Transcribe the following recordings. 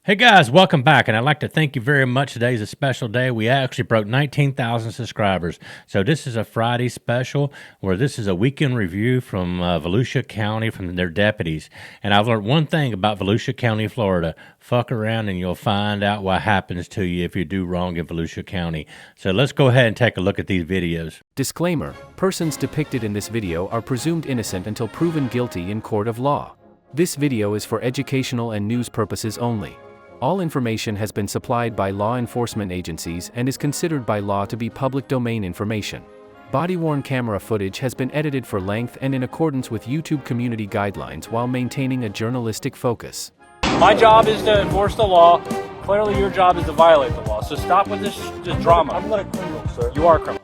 Hey guys, welcome back, and I'd like to thank you very much. Today is a special day. We actually broke 19,000 subscribers. So this is a Friday special where this is a weekend review from Volusia County from their deputies. And I've learned one thing about Volusia County, Florida. Fuck around and you'll find out what happens to you if you do wrong in Volusia County. So let's go ahead and take a look at these videos. Disclaimer: persons depicted in this video are presumed innocent until proven guilty in court of law. This video is for educational and news purposes only. All information has been supplied by law enforcement agencies and is considered by law to be public domain information. Body-worn camera footage has been edited for length and in accordance with YouTube community guidelines while maintaining a journalistic focus. My job is to enforce the law. Clearly your job is to violate the law. So stop with this drama. I'm not a criminal, sir. You are a criminal.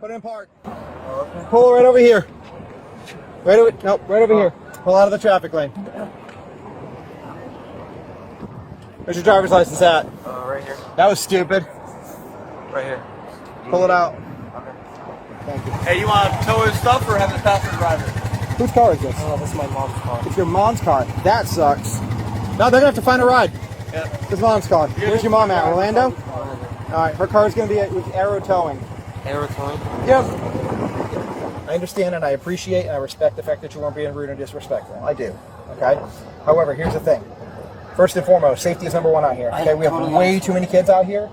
Put in park. Pull right over here. Right over here. Pull out of the traffic lane. Where's your driver's license at? Right here. That was stupid. Right here. Pull it out. Okay. Thank you. Hey, you want to tow his stuff or have the passenger drive it? Whose car is this? Oh, this is my mom's car. It's your mom's car. That sucks. No, they're gonna have to find a ride. Yeah. It's mom's car. Where's your mom at? Orlando? Alright, her car's gonna be with Arrow Towing. Arrow towing? Yep. I understand and I appreciate and I respect the fact that you weren't being rude and disrespectful. I do. Okay? However, here's the thing. First and foremost, safety is number one out here. Okay, we have way too many kids out here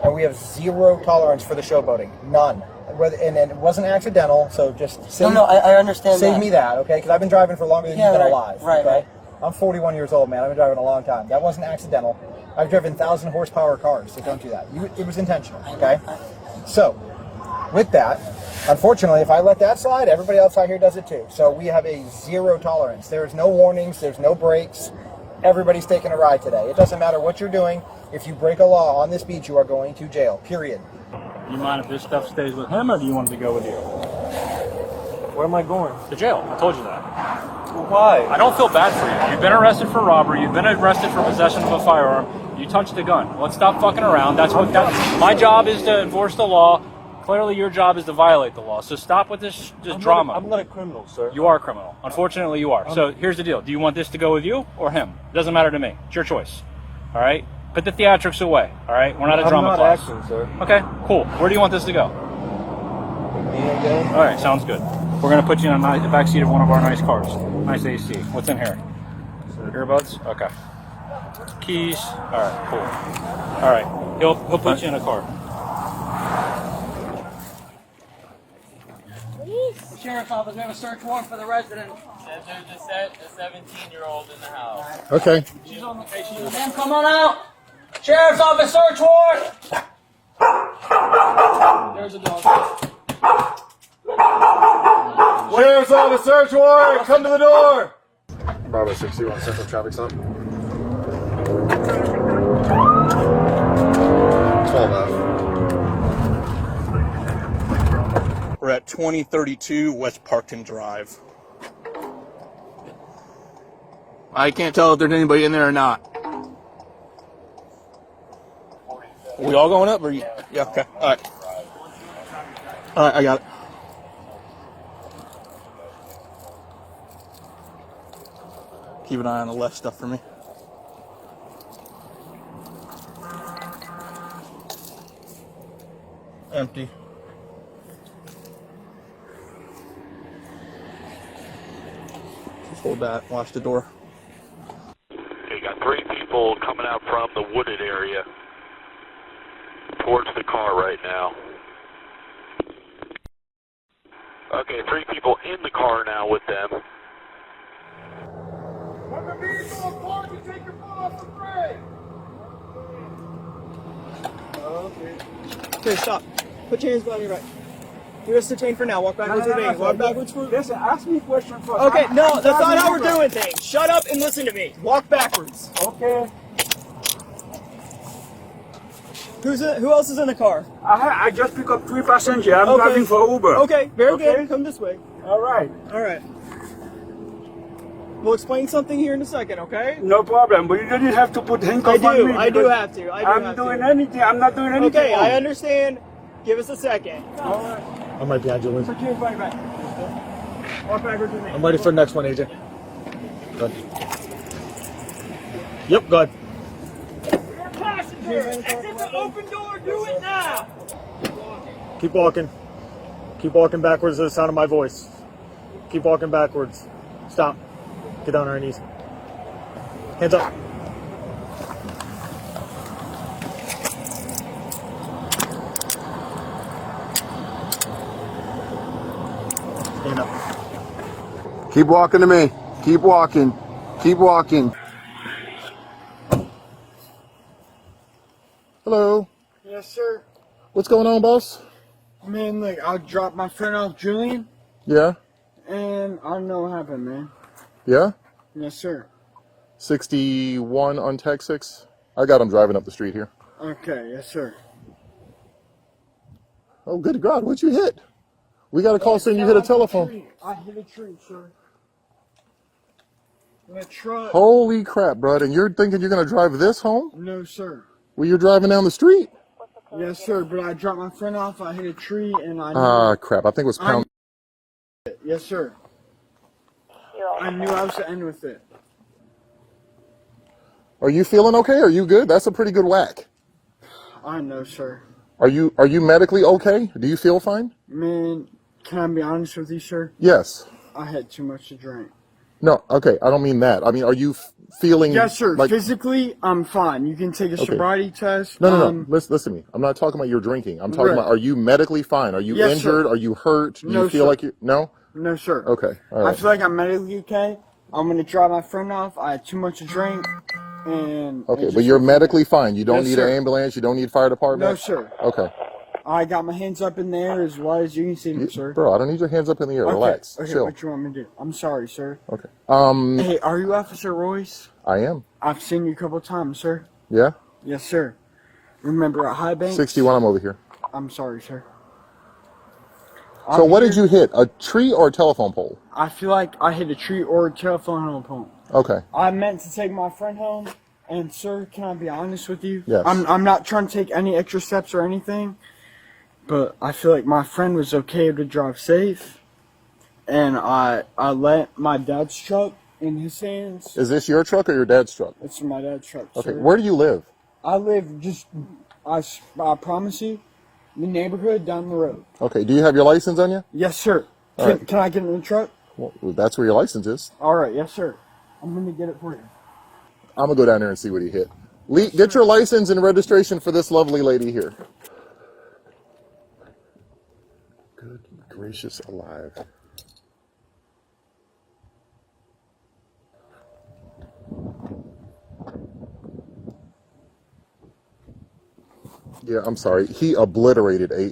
and we have zero tolerance for the showboating. None. And it wasn't accidental, so just save, I understand save that. me that, okay? Because I've been driving for longer than you've been alive. Right, okay? right. I'm 41 years old, man. I've been driving a long time. That wasn't accidental. I've driven 1,000 horsepower cars, so don't do that. It was intentional, okay? So, with that, unfortunately, if I let that slide, everybody else out here does it too. So we have a zero tolerance. There's no warnings. There's no breaks. Everybody's taking a ride today. It doesn't matter what you're doing. If you break a law on this beach, you are going to jail, period. Do you mind if this stuff stays with him or do you want it to go with you? Where am I going? To jail. I told you that. Why? I don't feel bad for you. You've been arrested for robbery. You've been arrested for possession of a firearm. You touched a gun. Let's stop fucking around. My job is to enforce the law. Clearly your job is to violate the law. So stop with this drama. I'm not a criminal, sir. You are a criminal. Unfortunately, you are. So here's the deal. Do you want this to go with you or him? It doesn't matter to me. It's your choice. All right? Put the theatrics away. All right? We're not a drama class. I'm not acting, sir. Okay, cool. Where do you want this to go? Me again? All right, sounds good. We're going to put you in the back seat of one of our nice cars. Nice AC. What's in here? Earbuds? Okay. Keys? All right, cool. All right. He'll put you in a car. Sheriff's office, we have a search warrant for the resident. There's a 17-year-old in the house. Okay. She's on the case. Ma'am, come on out. Sheriff's office, search warrant. There's a dog. Sheriff's office, search warrant. Come to the door. Bravo 61 Central Traffic Stop. 12F. We're at 2032 West Parkton Drive. I can't tell if there's anybody in there or not. Are we all going up? Or you? Yeah, okay. All right. All right, I got it. Keep an eye on the left stuff for me. Empty. Hold that. Watch the door. Okay, got 3 people coming out from the wooded area towards the car right now. Okay, 3 people in the car now with them. When the vehicle apart, you take your foot off the brake. Okay, stop. Put your hands behind your back. You're just detained for now. Walk backwards with me. Walk backwards for me. Listen, ask me a question first. Okay, no, that's not how we're doing things. Shut up and listen to me. Walk backwards. Okay. Who else is in the car? I just pick up 3 passengers. I'm Okay. driving for Uber. Okay, very Okay. good. Come this way. All right. All right. We'll explain something here in a second, okay? No problem, but you don't have to put handcuffs on me. I do have to. I'm doing anything. I'm not doing anything. Okay, I understand. Give us a second. All right. I'm right behind you, Liz. Put your bike back. Walk backwards with me. I'm ready for the next one, AJ. Good. Yep, good. Passenger, exit the open door. Do it now. Keep walking. Keep walking backwards to the sound of my voice. Keep walking backwards. Stop. Get down on our knees. Hands up. Stand up. Keep walking to me. Keep walking. Keep walking. Hello. Yes, sir. What's going on, boss? Man, look, I dropped my friend off, Julian, Yeah? and I don't know what happened, man. Yeah? Yes, sir. 61 on Tech 6. I got him driving up the street here. Okay, yes, sir. Oh, good God. What'd you hit? We got a call saying you hit a telephone. I hit a tree, sir. In a truck. Holy crap, bud. And you're thinking you're going to drive this home? No, sir. Well, you're driving down the street? Yes, sir, but I dropped my friend off, I hit a tree, and I knew Ah, crap. I think it was pound. it. Yes, sir. I knew I was to end with it. Are you feeling okay? Are you good? That's a pretty good whack. I know, sir. Are you medically okay? Do you feel fine? Man, can I be honest with you, sir? Yes. I had too much to drink. No, okay. I don't mean that. I mean, are you feeling... Yes, sir. Like... Physically, I'm fine. You can take a sobriety test. No. Listen to me. I'm not talking about your drinking. I'm talking about, are you medically fine? Are you injured? Sir. Are you hurt? Do No, you feel sir. like you... No? No, sir. Okay. All right. I feel like I'm medically okay. I'm going to drop my friend off. I had too much to drink. And Okay, but you're medically fine. You don't Yes, need sir. an ambulance. You don't need fire department? No, sir. Okay. I got my hands up in the air as wide as you can see them, sir. Bro, I don't need your hands up in the air. Okay. Relax. Okay, Chill. what you want me to do? I'm sorry, sir. Okay. Hey, are you Officer Royce? I am. I've seen you a couple times, sir. Yeah? Yes, sir. Remember at High Bank? 61, I'm over here. I'm sorry, sir. So what did you hit? A tree or a telephone pole? I feel like I hit a tree or a telephone pole. Okay. I meant to take my friend home, and sir, can I be honest with you? Yes. I'm not trying to take any extra steps or anything, but I feel like my friend was okay to drive safe, and I let my dad's truck in his hands. Is this your truck or your dad's truck? It's my dad's truck, Okay. sir. Where do you live? I live just, I promise you, the neighborhood down the road. Okay. Do you have your license on you? Yes, sir. All right. Can I get in the truck? Well, that's where your license is. All right, yes, sir. I'm going to get it for you. I'm going to go down there and see what he hit. Lee, get your license and registration for this lovely lady here. Good gracious alive. Yeah, I'm sorry. He obliterated a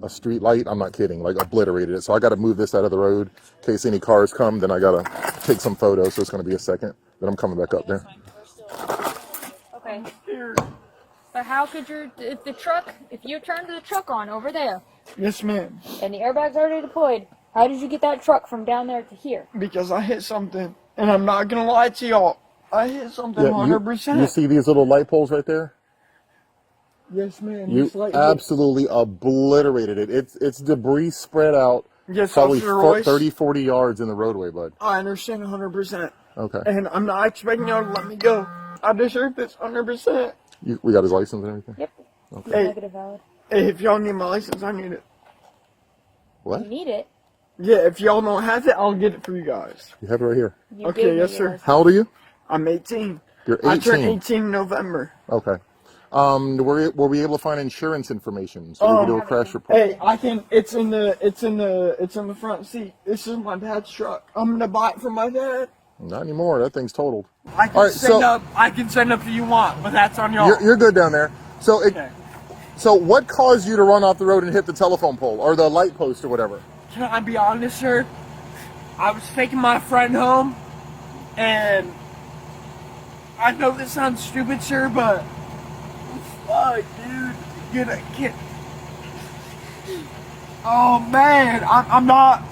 street light. I'm not kidding. Like obliterated it. So I got to move this out of the road in case any cars come. Then I got to take some photos. So it's going to be a second. Then I'm coming back up there. Okay. But how could if you turned the truck on over there? Yes, ma'am. And the airbag's already deployed, how did you get that truck from down there to here? Because I hit something, and I'm not going to lie to y'all. I hit something 100%. You see these little light poles right there? Yes, ma'am. You absolutely obliterated it. It's debris spread out Yes, probably Officer Royce. 30, 40 yards in the roadway, bud. I understand 100%. Okay. And I'm not expecting y'all to let me go. I deserve this 100%. We got his license and everything? Yep. Okay. Hey, Negative valid. hey, if y'all need my license, I need it. What? You need it. Yeah, if y'all don't have it, I'll get it for you guys. You have it right here. You Okay, gave me yes, sir. yours. How old are you? I'm 18. You're 18. I turned 18 in November. Okay. Were we able to find insurance information so we could do a crash report? Hey, I can. It's in the front seat. This is my dad's truck. I'm gonna buy it from my dad. Not anymore. That thing's totaled. I can All right, send up. I can send up if you want, but that's on y'all. You're good down there. So Okay. So what caused you to run off the road and hit the telephone pole or the light post or whatever? Can I be honest, sir? I was taking my friend home, and I know this sounds stupid, sir, but fuck, dude, get. Oh man, I'm not.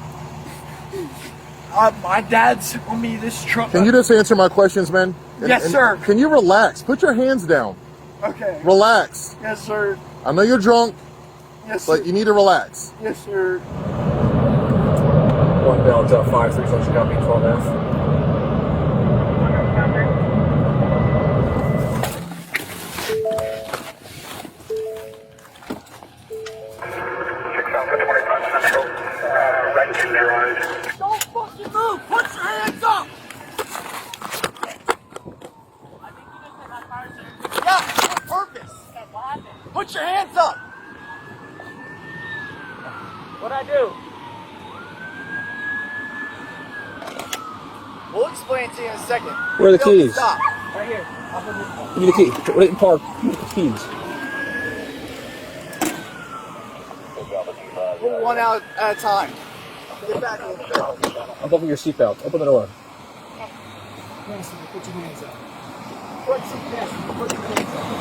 My dad's telling me this truck. Can you just answer my questions, man? Yes, sir. Can you relax? Put your hands down. Okay. Relax. Yes, sir. I know you're drunk, Yes, sir. but you need to relax. Yes, sir. 1 Delta 5-3, Volusia County 12F. Don't fucking move! Put your hands up! Yeah, on purpose! Put your hands up! What'd I do? We'll explain to you in a second. Where are the Bill, keys? Stop. Right here. Give me the key. Wait in park. Give me the keys. Pull one out at a time. Get back in. Unbuckle your seatbelt. Open the door. Put your hands up. Put your hands up.